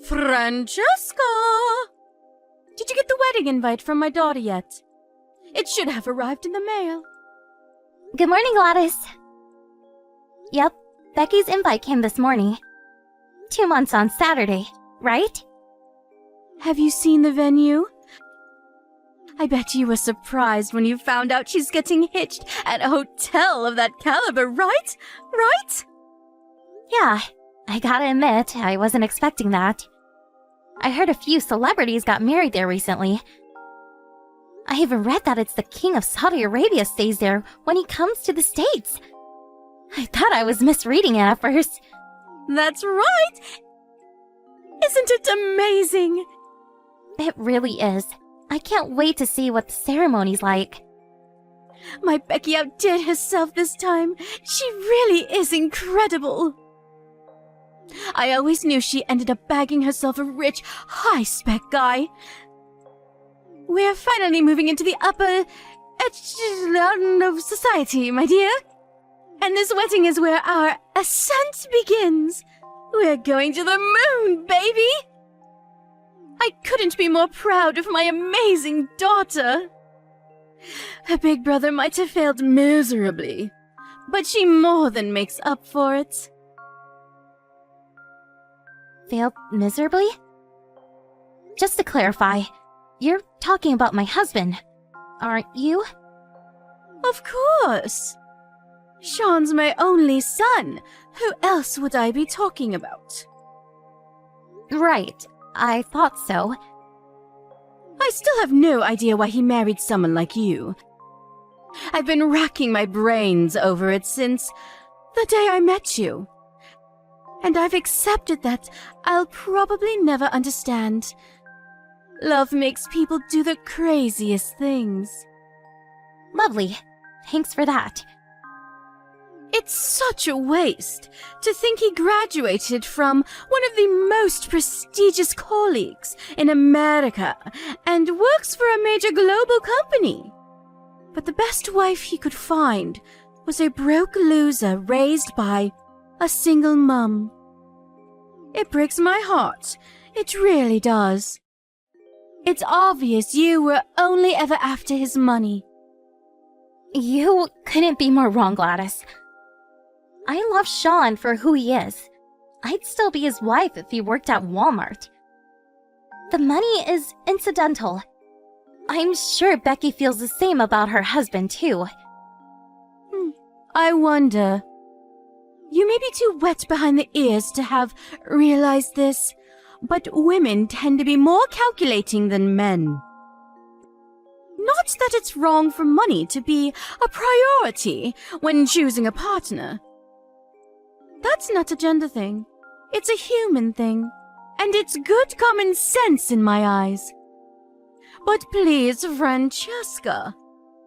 Francesca! Did you get the wedding invite from my daughter yet? It should have arrived in the mail. Good morning, Gladys. Yep, Becky's invite came this morning. 2 months on Saturday, right? Have you seen the venue? I bet you were surprised when you found out she's getting hitched at a hotel of that caliber, right? Right? Yeah, I gotta admit, I wasn't expecting that. I heard a few celebrities got married there recently. I even read that it's the King of Saudi Arabia stays there when he comes to the States. I thought I was misreading it at first. That's right! Isn't it amazing? It really is. I can't wait to see what the ceremony's like. My Becky outdid herself this time. She really is incredible. I always knew she ended up bagging herself a rich, high-spec guy. We're finally moving into the upper echelon of society, my dear. And this wedding is where our ascent begins. We're going to the moon, baby! I couldn't be more proud of my amazing daughter. Her big brother might have failed miserably, but she more than makes up for it. Failed miserably? Just to clarify, you're talking about my husband, aren't you? Of course. Sean's my only son. Who else would I be talking about? Right, I thought so. I still have no idea why he married someone like you. I've been racking my brains over it since the day I met you. And I've accepted that I'll probably never understand. Love makes people do the craziest things. Lovely. Thanks for that. It's such a waste to think he graduated from one of the most prestigious colleges in America and works for a major global company. But the best wife he could find was a broke loser raised by a single mum. It breaks my heart. It really does. It's obvious you were only ever after his money. You couldn't be more wrong, Gladys. I love Sean for who he is. I'd still be his wife if he worked at Walmart. The money is incidental. I'm sure Becky feels the same about her husband, too. I wonder. You may be too wet behind the ears to have realized this, but women tend to be more calculating than men. Not that it's wrong for money to be a priority when choosing a partner. That's not a gender thing. It's a human thing. And it's good common sense in my eyes. But please, Francesca,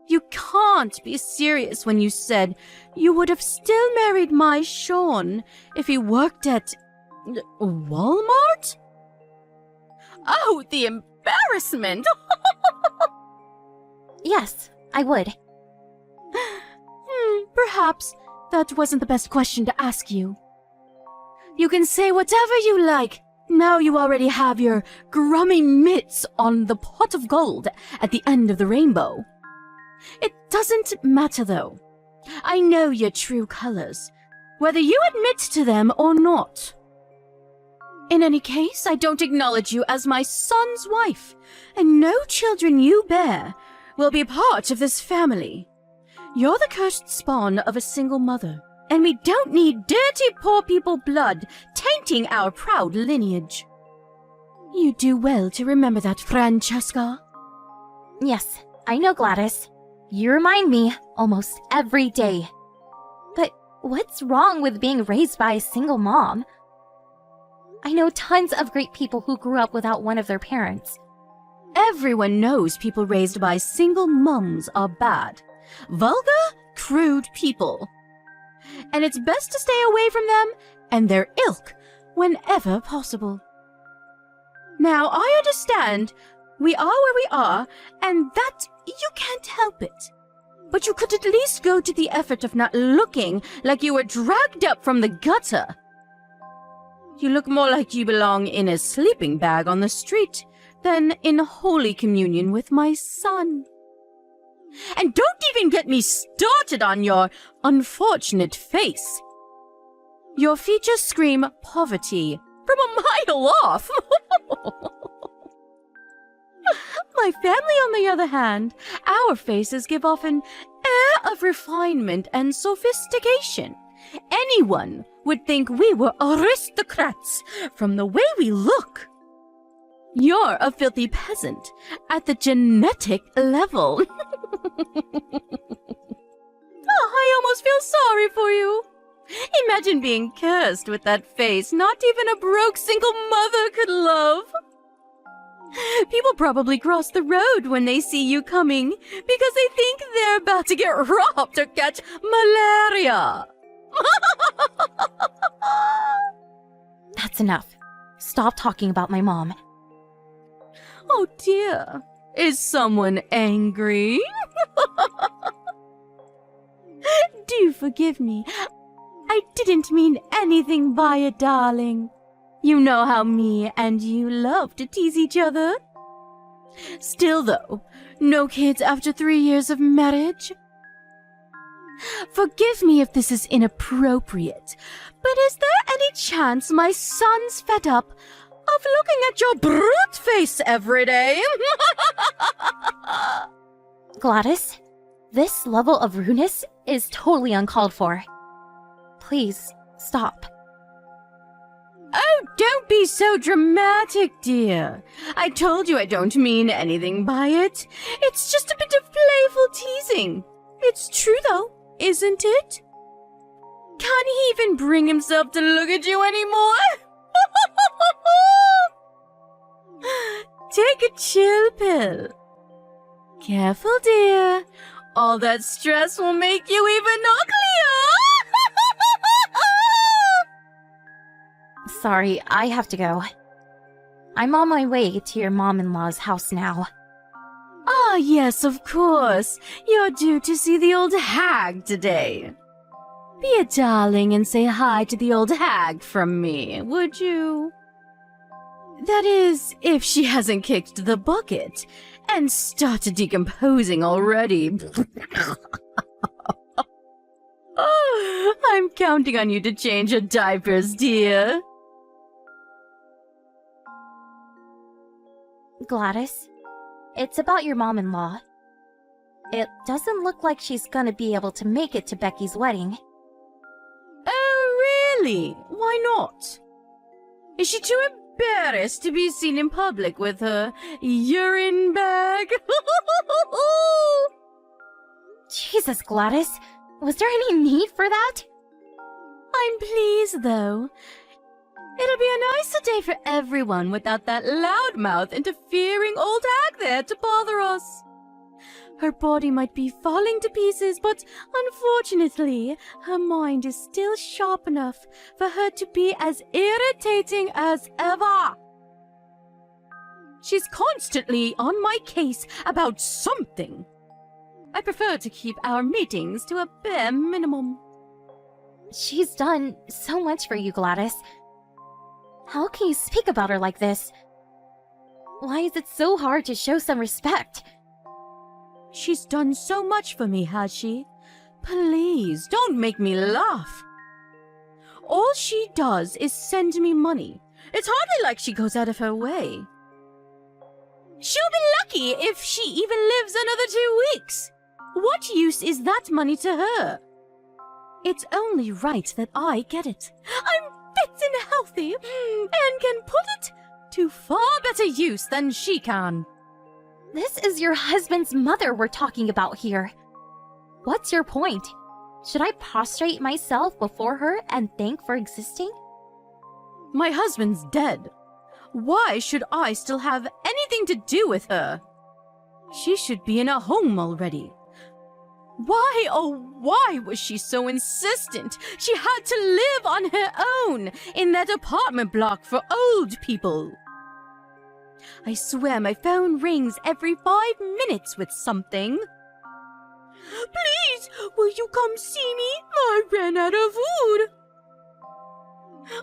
you can't be serious when you said you would have still married my Sean if he worked at Walmart? Oh, the embarrassment! Yes, I would. Perhaps that wasn't the best question to ask you. You can say whatever you like. Now you already have your grummy mitts on the pot of gold at the end of the rainbow. It doesn't matter, though. I know your true colors, whether you admit to them or not. In any case, I don't acknowledge you as my son's wife, and no children you bear will be part of this family. You're the cursed spawn of a single mother, and we don't need dirty poor people blood tainting our proud lineage. You do well to remember that, Francesca. Yes, I know, Gladys. You remind me almost every day. But what's wrong with being raised by a single mom? I know tons of great people who grew up without one of their parents. Everyone knows people raised by single mums are bad. Vulgar, crude people. And it's best to stay away from them and their ilk whenever possible. Now, I understand we are where we are, and that you can't help it. But you could at least go to the effort of not looking like you were dragged up from the gutter. You look more like you belong in a sleeping bag on the street than in Holy Communion with my son. And don't even get me started on your unfortunate face. Your features scream poverty from a mile off. My family, on the other hand, our faces give off an air of refinement and sophistication. Anyone would think we were aristocrats from the way we look. You're a filthy peasant at the genetic level. Oh, I almost feel sorry for you. Imagine being cursed with that face not even a broke single mother could love. People probably cross the road when they see you coming because they think they're about to get robbed or catch malaria. That's enough. Stop talking about my mom. Oh dear, is someone angry? Do forgive me. I didn't mean anything by it, darling. You know how me and you love to tease each other. Still, though, no kids after 3 years of marriage? Forgive me if this is inappropriate, but is there any chance my son's fed up of looking at your brute face every day? Gladys, this level of rudeness is totally uncalled for. Please, stop. Oh, don't be so dramatic, dear. I told you I don't mean anything by it. It's just a bit of playful teasing. It's true, though, isn't it? Can't he even bring himself to look at you anymore? Take a chill pill. Careful, dear. All that stress will make you even uglier. Sorry, I have to go. I'm on my way to your mom-in-law's house now. Ah, yes, of course. You're due to see the old hag today. Be a darling and say hi to the old hag from me, would you? That is, if she hasn't kicked the bucket and started decomposing already. Oh, I'm counting on you to change your diapers, dear. Gladys, it's about your mom-in-law. It doesn't look like she's gonna be able to make it to Becky's wedding. Oh, really? Why not? Is she too embarrassed to be seen in public with her urine bag? Jesus, Gladys, was there any need for that? I'm pleased, though. It'll be a nicer day for everyone without that loudmouth interfering old hag there to bother us. Her body might be falling to pieces, but unfortunately, her mind is still sharp enough for her to be as irritating as ever. She's constantly on my case about something. I prefer to keep our meetings to a bare minimum. She's done so much for you, Gladys. How can you speak about her like this? Why is it so hard to show some respect? She's done so much for me, has she? Please, don't make me laugh. All she does is send me money. It's hardly like she goes out of her way. She'll be lucky if she even lives another 2 weeks. What use is that money to her? It's only right that I get it. I'm fit and healthy, and can put it to far better use than she can. This is your husband's mother we're talking about here. What's your point? Should I prostrate myself before her and thank for existing? My husband's dead. Why should I still have anything to do with her? She should be in a home already. Why, oh why was she so insistent she had to live on her own in that apartment block for old people? I swear my phone rings every 5 minutes with something. Please, will you come see me? I ran out of food.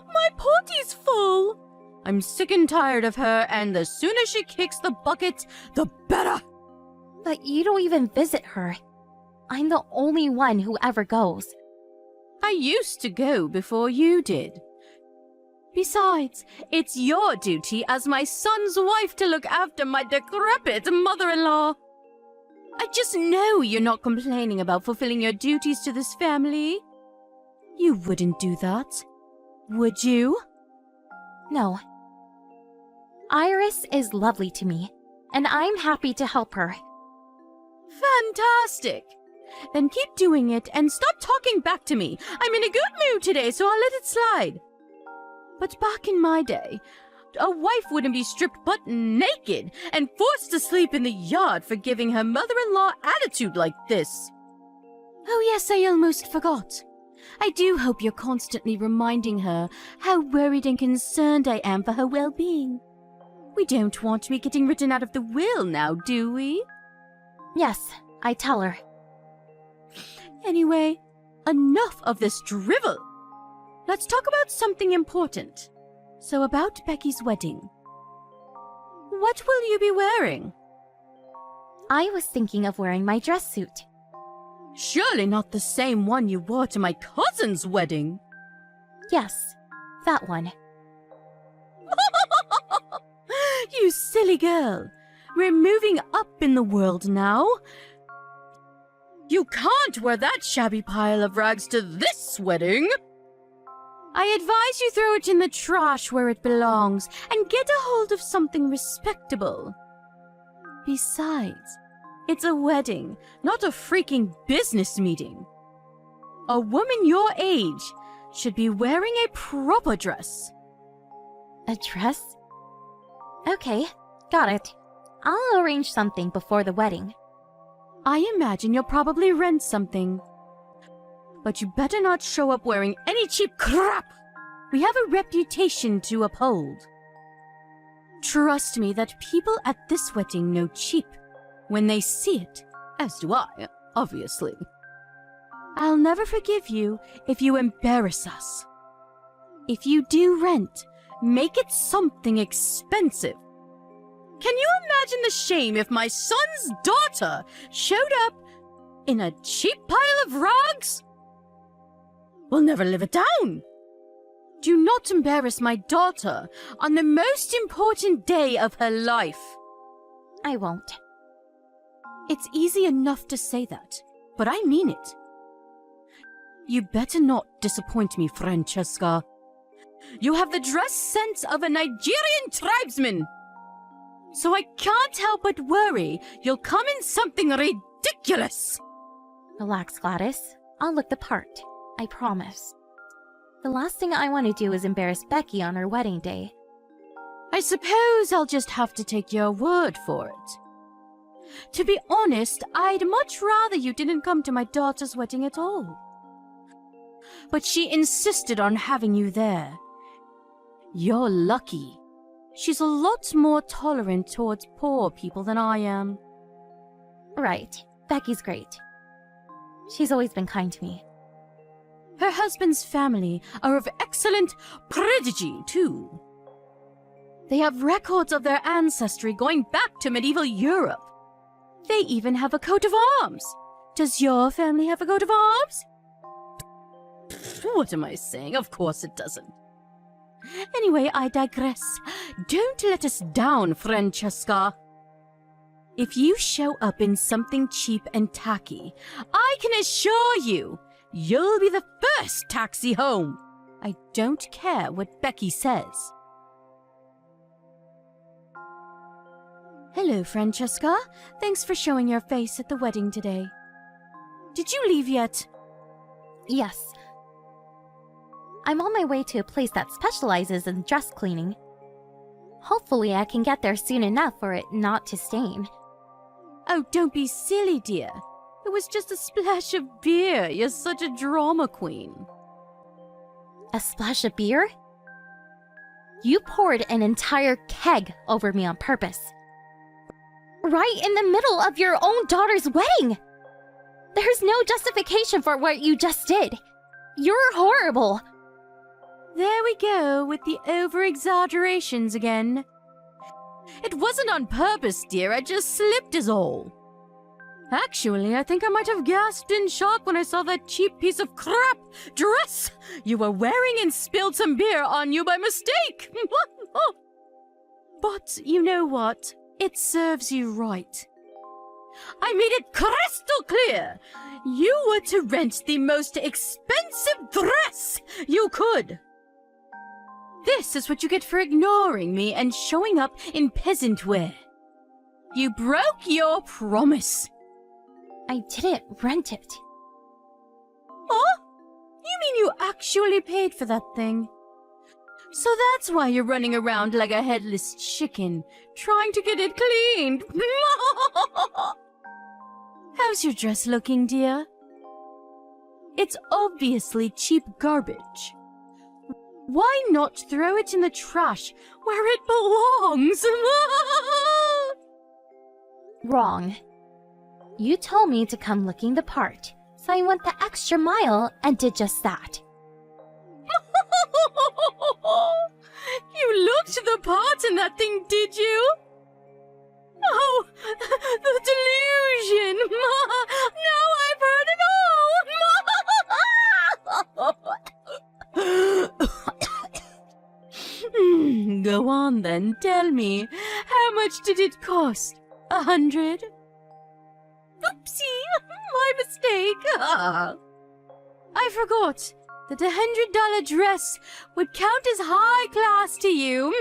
My potty's full. I'm sick and tired of her, and the sooner she kicks the bucket, the better. But you don't even visit her. I'm the only one who ever goes. I used to go before you did. Besides, it's your duty as my son's wife to look after my decrepit mother-in-law. I just know you're not complaining about fulfilling your duties to this family. You wouldn't do that, would you? No. Iris is lovely to me, and I'm happy to help her. Fantastic! Then keep doing it and stop talking back to me. I'm in a good mood today, so I'll let it slide. But back in my day, a wife wouldn't be stripped butt naked and forced to sleep in the yard for giving her mother-in-law attitude like this. Oh yes, I almost forgot. I do hope you're constantly reminding her how worried and concerned I am for her well-being. We don't want me getting written out of the will now, do we? Yes, I tell her. Anyway, enough of this drivel. Let's talk about something important. So about Becky's wedding. What will you be wearing? I was thinking of wearing my dress suit. Surely not the same one you wore to my cousin's wedding. Yes, that one. You silly girl. We're moving up in the world now. You can't wear that shabby pile of rags to this wedding. I advise you throw it in the trash where it belongs and get a hold of something respectable. Besides, it's a wedding, not a freaking business meeting. A woman your age should be wearing a proper dress. A dress? Okay, got it. I'll arrange something before the wedding. I imagine you'll probably rent something. But you better not show up wearing any cheap crap. We have a reputation to uphold. Trust me that people at this wedding know cheap when they see it, as do I, obviously. I'll never forgive you if you embarrass us. If you do rent, make it something expensive. Can you imagine the shame if my son's daughter showed up in a cheap pile of rags? We'll never live it down. Do not embarrass my daughter on the most important day of her life. I won't. It's easy enough to say that, but I mean it. You better not disappoint me, Francesca. You have the dress sense of a Nigerian tribesman. So I can't help but worry you'll come in something ridiculous. Relax, Gladys. I'll look the part. I promise. The last thing I want to do is embarrass Becky on her wedding day. I suppose I'll just have to take your word for it. To be honest, I'd much rather you didn't come to my daughter's wedding at all. But she insisted on having you there. You're lucky. She's a lot more tolerant towards poor people than I am. Right. Becky's great. She's always been kind to me. Her husband's family are of excellent prodigy, too. They have records of their ancestry going back to medieval Europe. They even have a coat of arms. Does your family have a coat of arms? What am I saying? Of course it doesn't. Anyway, I digress. Don't let us down, Francesca. If you show up in something cheap and tacky, I can assure you, you'll be the first taxi home. I don't care what Becky says. Hello, Francesca. Thanks for showing your face at the wedding today. Did you leave yet? Yes. I'm on my way to a place that specializes in dress cleaning. Hopefully I can get there soon enough for it not to stain. Oh, don't be silly, dear. It was just a splash of beer. You're such a drama queen. A splash of beer? You poured an entire keg over me on purpose. Right in the middle of your own daughter's wedding! There's no justification for what you just did. You're horrible. There we go with the over-exaggerations again. It wasn't on purpose, dear. I just slipped is all. Actually, I think I might have gasped in shock when I saw that cheap piece of crap dress you were wearing and spilled some beer on you by mistake. But you know what? It serves you right. I made it crystal clear. You were to rent the most expensive dress you could. This is what you get for ignoring me and showing up in peasant wear. You broke your promise. I didn't rent it. Huh? You mean you actually paid for that thing? So that's why you're running around like a headless chicken, trying to get it cleaned. How's your dress looking, dear? It's obviously cheap garbage. Why not throw it in the trash where it belongs? Wrong. You told me to come looking the part, so I went the extra mile and did just that. You looked the part in that thing, did you? Oh, the delusion! Now I've heard it all! Go on then, tell me, how much did it cost? 100? Oopsie, my mistake. I forgot that $100 dress would count as high class to you.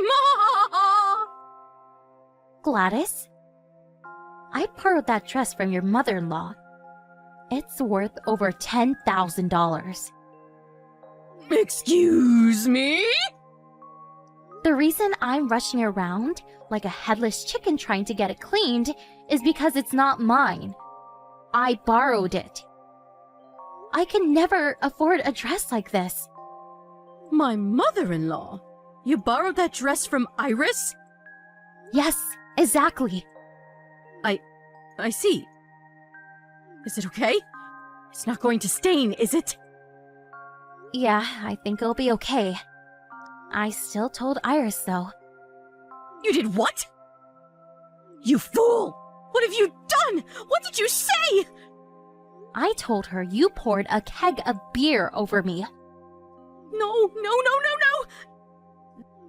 Gladys, I borrowed that dress from your mother-in-law. It's worth over $10,000. Excuse me? The reason I'm rushing around like a headless chicken trying to get it cleaned is because it's not mine. I borrowed it. I can never afford a dress like this. My mother-in-law? You borrowed that dress from Iris? Yes, exactly. I see. Is it okay? It's not going to stain, is it? Yeah, I think it'll be okay. I still told Iris, though. You did what? You fool! What have you done? What did you say? I told her you poured a keg of beer over me. No.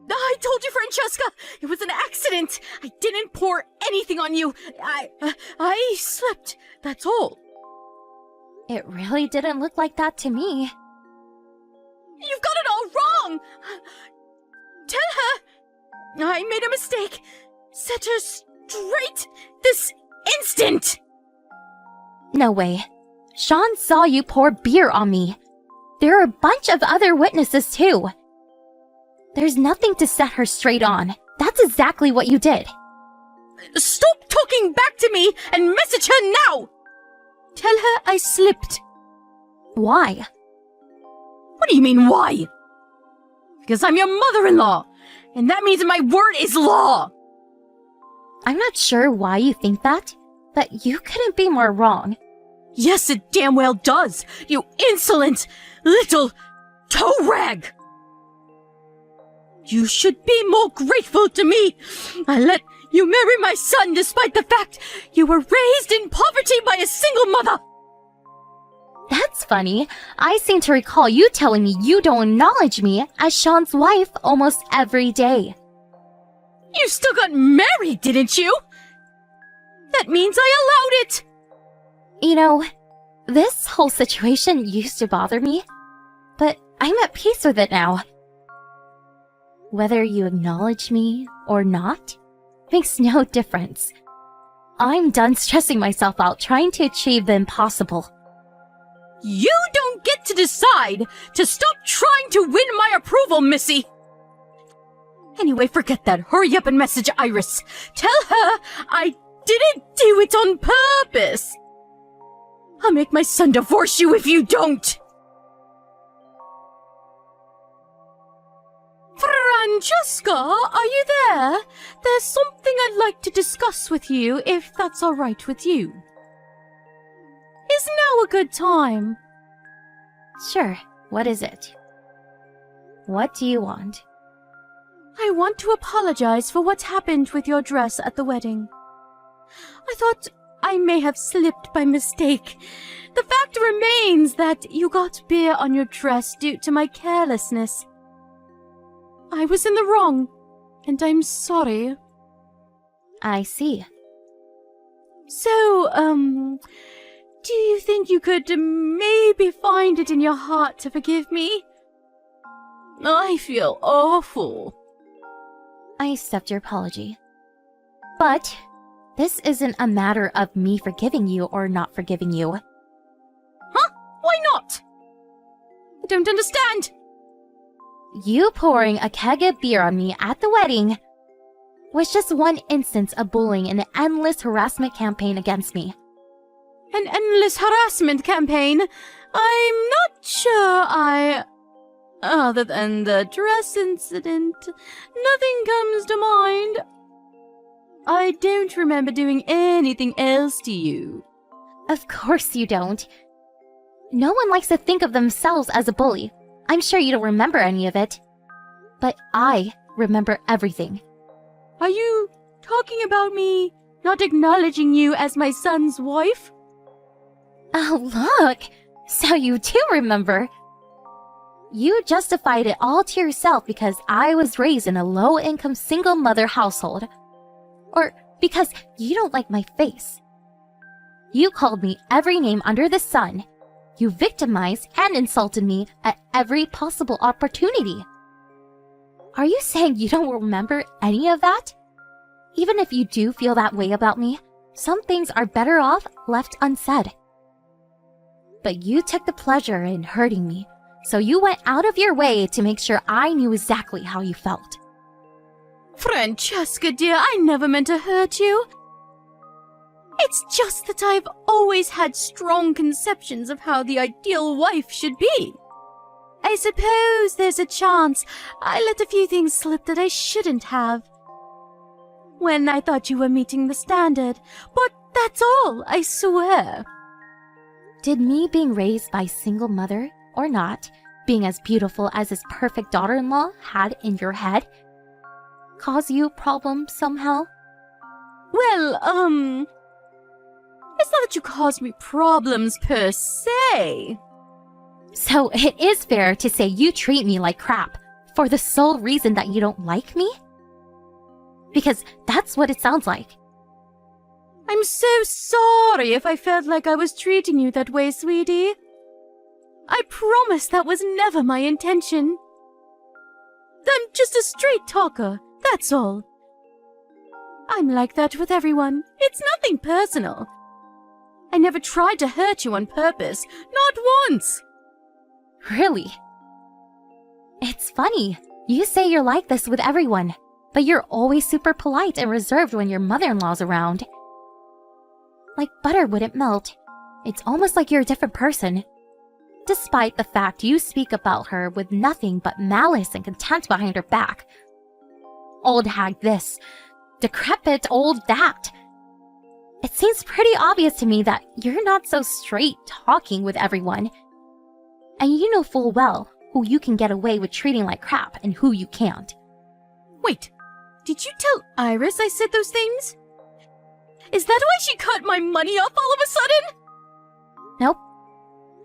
I told you, Francesca, it was an accident. I didn't pour anything on you. I slipped, that's all. It really didn't look like that to me. You've got it all wrong. Tell her I made a mistake. Set her straight this instant. No way. Sean saw you pour beer on me. There are a bunch of other witnesses, too. There's nothing to set her straight on. That's exactly what you did. Stop talking back to me and message her now! Tell her I slipped. Why? What do you mean, why? Because I'm your mother-in-law, and that means my word is law! I'm not sure why you think that, but you couldn't be more wrong. Yes, it damn well does, you insolent little toe rag! You should be more grateful to me. I let you marry my son despite the fact you were raised in poverty by a single mother. That's funny. I seem to recall you telling me you don't acknowledge me as Sean's wife almost every day. You still got married, didn't you? That means I allowed it. You know, this whole situation used to bother me, but I'm at peace with it now. Whether you acknowledge me or not makes no difference. I'm done stressing myself out trying to achieve the impossible. You don't get to decide to stop trying to win my approval, Missy. Anyway, forget that. Hurry up and message Iris. Tell her I didn't do it on purpose. I'll make my son divorce you if you don't. Francesca, are you there? There's something I'd like to discuss with you, if that's all right with you. Is now a good time? Sure, what is it? What do you want? I want to apologize for what happened with your dress at the wedding. I thought I may have slipped by mistake. The fact remains that you got beer on your dress due to my carelessness. I was in the wrong, and I'm sorry. I see. So, do you think you could maybe find it in your heart to forgive me? I feel awful. I accept your apology. But this isn't a matter of me forgiving you or not forgiving you. Huh? Why not? I don't understand. You pouring a keg of beer on me at the wedding was just one instance of bullying and an endless harassment campaign against me. An endless harassment campaign? I'm not sure Other than the dress incident, nothing comes to mind. I don't remember doing anything else to you. Of course you don't. No one likes to think of themselves as a bully. I'm sure you don't remember any of it. But I remember everything. Are you talking about me not acknowledging you as my son's wife? Oh, look! So you do remember. You justified it all to yourself because I was raised in a low-income single mother household. Or because you don't like my face. You called me every name under the sun. You victimized and insulted me at every possible opportunity. Are you saying you don't remember any of that? Even if you do feel that way about me, some things are better off left unsaid. But you took the pleasure in hurting me, so you went out of your way to make sure I knew exactly how you felt. Francesca, dear, I never meant to hurt you. It's just that I've always had strong conceptions of how the ideal wife should be. I suppose there's a chance I let a few things slip that I shouldn't have. When I thought you were meeting the standard, but that's all, I swear. Did me being raised by a single mother, or not, being as beautiful as his perfect daughter-in-law had in your head, cause you problems somehow? Well, it's not that you caused me problems per se. So it is fair to say you treat me like crap for the sole reason that you don't like me? Because that's what it sounds like. I'm so sorry if I felt like I was treating you that way, sweetie. I promise that was never my intention. I'm just a straight talker, that's all. I'm like that with everyone. It's nothing personal. I never tried to hurt you on purpose, not once. Really? It's funny. You say you're like this with everyone, but you're always super polite and reserved when your mother-in-law's around. Like butter wouldn't melt. It's almost like you're a different person. Despite the fact you speak about her with nothing but malice and contempt behind her back. Old hag this, decrepit old that. It seems pretty obvious to me that you're not so straight talking with everyone. And you know full well who you can get away with treating like crap and who you can't. Wait, did you tell Iris I said those things? Is that why she cut my money off all of a sudden? Nope.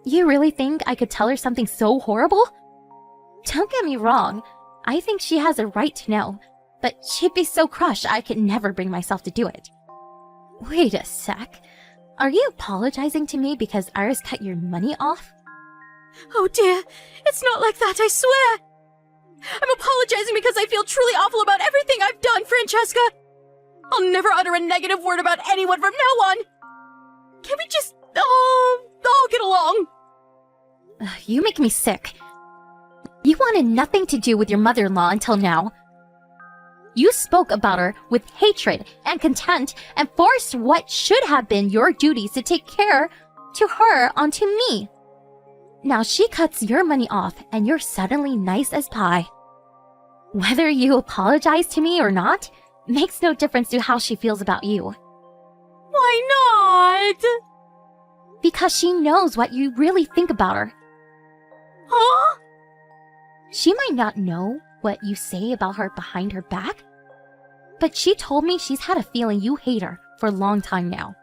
You really think I could tell her something so horrible? Don't get me wrong. I think she has a right to know, but she'd be so crushed I could never bring myself to do it. Wait a sec. Are you apologizing to me because Iris cut your money off? Oh dear, it's not like that, I swear. I'm apologizing because I feel truly awful about everything I've done, Francesca. I'll never utter a negative word about anyone from now on. Can we just all get along? You make me sick. You wanted nothing to do with your mother-in-law until now. You spoke about her with hatred and contempt and forced what should have been your duties to take care to her onto me. Now she cuts your money off and you're suddenly nice as pie. Whether you apologize to me or not makes no difference to how she feels about you. Why not? Because she knows what you really think about her. Huh? She might not know what you say about her behind her back, but she told me she's had a feeling you hate her for a long time now.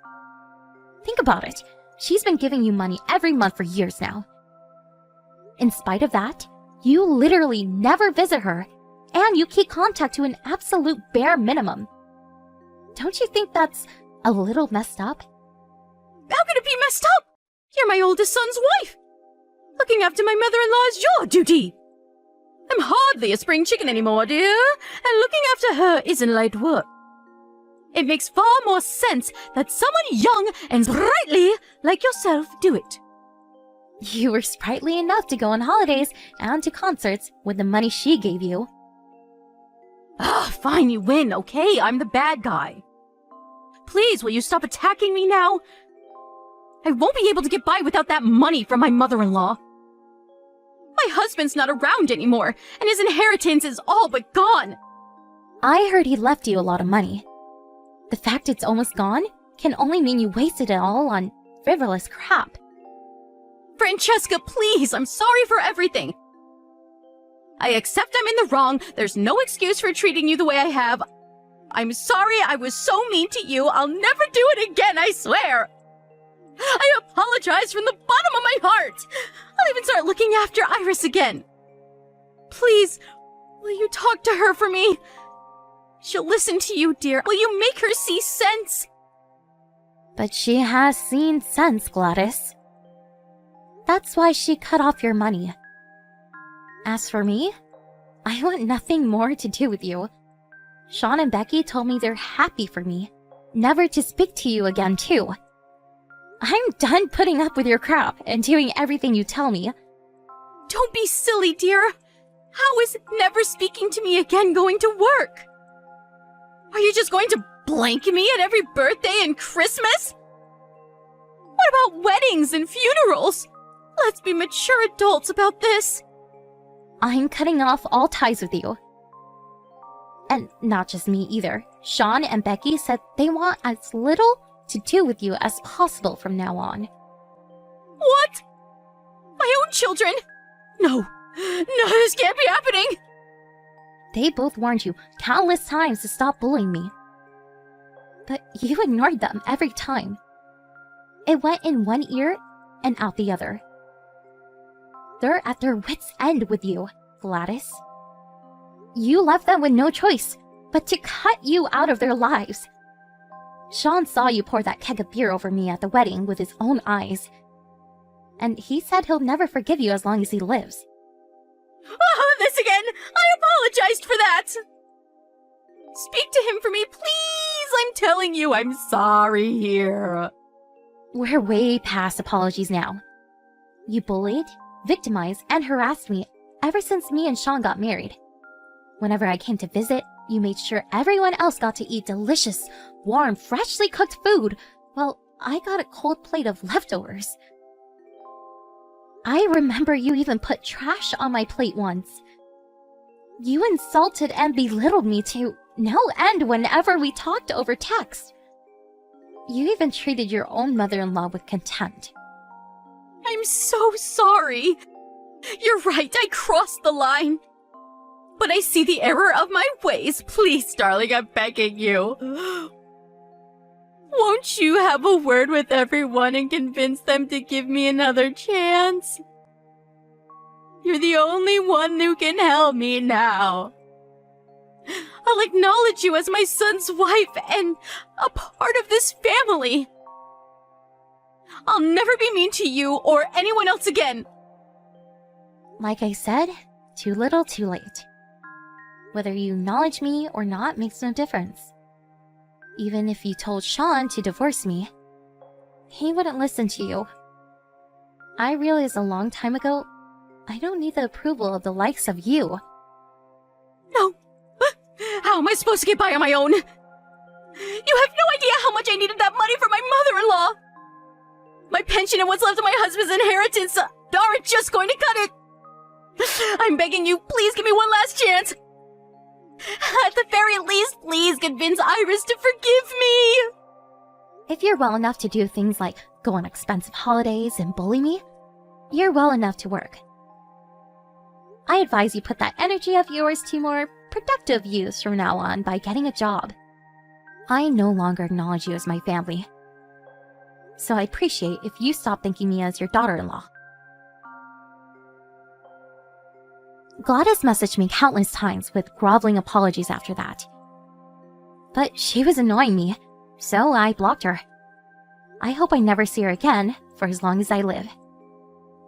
Think about it. She's been giving you money every month for years now. In spite of that, you literally never visit her, and you keep contact to an absolute bare minimum. Don't you think that's a little messed up? How could it be messed up? You're my oldest son's wife. Looking after my mother-in-law is your duty. I'm hardly a spring chicken anymore, dear, and looking after her isn't light work. It makes far more sense that someone young and sprightly like yourself do it. You were sprightly enough to go on holidays and to concerts with the money she gave you. Fine, you win, okay? I'm the bad guy. Please, will you stop attacking me now? I won't be able to get by without that money from my mother-in-law. My husband's not around anymore, and his inheritance is all but gone. I heard he left you a lot of money. The fact it's almost gone can only mean you wasted it all on frivolous crap. Francesca, please, I'm sorry for everything. I accept I'm in the wrong. There's no excuse for treating you the way I have. I'm sorry I was so mean to you. I'll never do it again, I swear. I apologize from the bottom of my heart. I'll even start looking after Iris again. Please, will you talk to her for me? She'll listen to you, dear. Will you make her see sense? But she has seen sense, Gladys. That's why she cut off your money. As for me, I want nothing more to do with you. Sean and Becky told me they're happy for me, never to speak to you again, too. I'm done putting up with your crap and doing everything you tell me. Don't be silly, dear. How is never speaking to me again going to work? Are you just going to blank me at every birthday and Christmas? What about weddings and funerals? Let's be mature adults about this. I'm cutting off all ties with you. And not just me either. Sean and Becky said they want as little to do with you as possible from now on. What? My own children? No, this can't be happening. They both warned you countless times to stop bullying me. But you ignored them every time. It went in one ear and out the other. They're at their wits' end with you, Gladys. You left them with no choice but to cut you out of their lives. Sean saw you pour that keg of beer over me at the wedding with his own eyes. And he said he'll never forgive you as long as he lives. Oh, this again! I apologized for that! Speak to him for me, please! I'm telling you, I'm sorry here. We're way past apologies now. You bullied, victimized, and harassed me ever since me and Sean got married. Whenever I came to visit, you made sure everyone else got to eat delicious, warm, freshly cooked food, while I got a cold plate of leftovers. I remember you even put trash on my plate once. You insulted and belittled me to no end whenever we talked over text. You even treated your own mother-in-law with contempt. I'm so sorry. You're right, I crossed the line. But I see the error of my ways. Please, darling, I'm begging you. Won't you have a word with everyone and convince them to give me another chance? You're the only one who can help me now. I'll acknowledge you as my son's wife and a part of this family. I'll never be mean to you or anyone else again. Like I said, too little, too late. Whether you acknowledge me or not makes no difference. Even if you told Sean to divorce me, he wouldn't listen to you. I realized a long time ago, I don't need the approval of the likes of you. No. How am I supposed to get by on my own? You have no idea how much I needed that money for my mother-in-law. My pension and what's left of my husband's inheritance aren't just going to cut it. I'm begging you, please give me one last chance. At the very least, please convince Iris to forgive me. If you're well enough to do things like go on expensive holidays and bully me, you're well enough to work. I advise you put that energy of yours to more productive use from now on by getting a job. I no longer acknowledge you as my family, so I appreciate if you stop thinking me as your daughter-in-law. Gladys messaged me countless times with groveling apologies after that. But she was annoying me, so I blocked her. I hope I never see her again for as long as I live.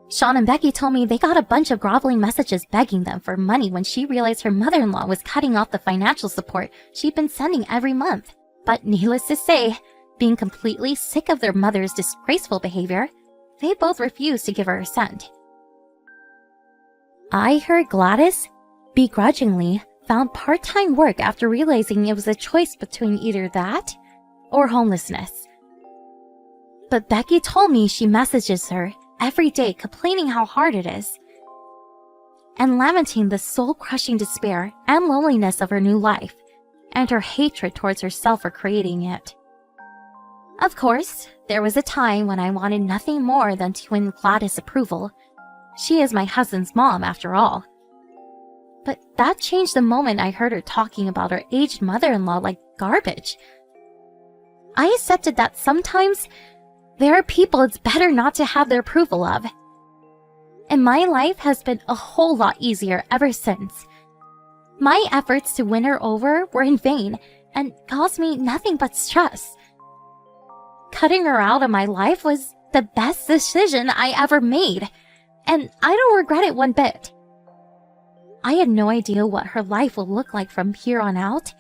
Sean and Becky told me they got a bunch of groveling messages begging them for money when she realized her mother-in-law was cutting off the financial support she'd been sending every month. But needless to say, being completely sick of their mother's disgraceful behavior, they both refused to give her a cent. I heard Gladys, begrudgingly, found part-time work after realizing it was a choice between either that or homelessness. But Becky told me she messages her every day complaining how hard it is, and lamenting the soul-crushing despair and loneliness of her new life, and her hatred towards herself for creating it. Of course, there was a time when I wanted nothing more than to win Gladys' approval. She is my husband's mom, after all. But that changed the moment I heard her talking about her aged mother-in-law like garbage. I accepted that sometimes there are people it's better not to have their approval of. And my life has been a whole lot easier ever since. My efforts to win her over were in vain and caused me nothing but stress. Cutting her out of my life was the best decision I ever made, and I don't regret it one bit. I had no idea what her life will look like from here on out.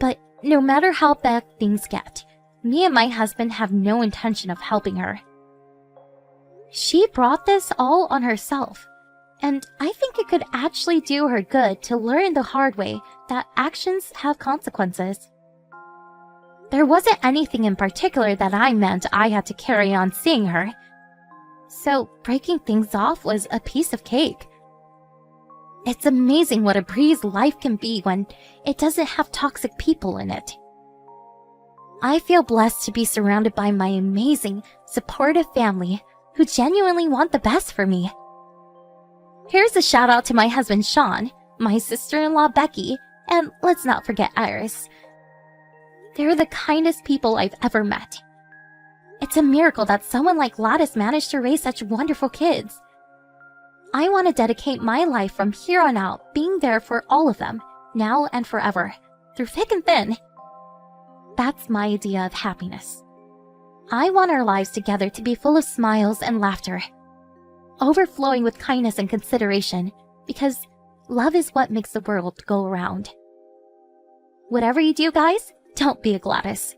But no matter how bad things get, me and my husband have no intention of helping her. She brought this all on herself, and I think it could actually do her good to learn the hard way that actions have consequences. There wasn't anything in particular that I meant I had to carry on seeing her, so breaking things off was a piece of cake. It's amazing what a breeze life can be when it doesn't have toxic people in it. I feel blessed to be surrounded by my amazing, supportive family who genuinely want the best for me. Here's a shout out to my husband Sean, my sister-in-law Becky, and let's not forget Iris. They're the kindest people I've ever met. It's a miracle that someone like Gladys managed to raise such wonderful kids. I want to dedicate my life from here on out being there for all of them, now and forever, through thick and thin. That's my idea of happiness. I want our lives together to be full of smiles and laughter, overflowing with kindness and consideration, because love is what makes the world go around. Whatever you do, guys, don't be a Gladys.